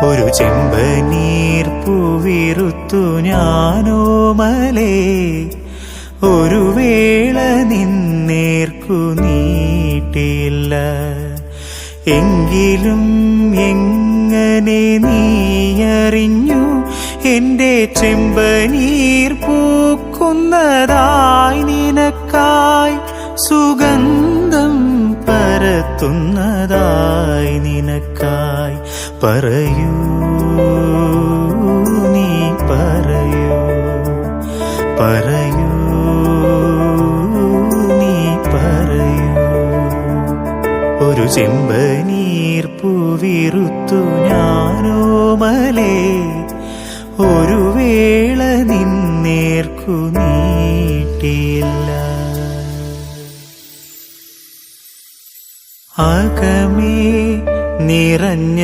ഒരു ചെമ്പനീർ പൂവിറുത്തു ഞാനോമലേ ഒരു വേള നിന്നേർക്കു നീട്ടിയില്ല. എങ്കിലും എങ്ങനെ നീയറിഞ്ഞു എന്റെ ചെമ്പനീർ പൂക്കുന്നതായി നിനക്കായി, സുഗന്ധം പരത്തുന്നതായി നിനക്കായി. പറയൂ നീ പറയൂ, പറയൂ നീ പറയൂ. ഒരു ചെമ്പനീർ പൂവിറുത്തു ഞാനോമലേ ഒരു വേള നിന്നേർക്കു നീട്ടിയില്ല. അകമേ നിറഞ്ഞ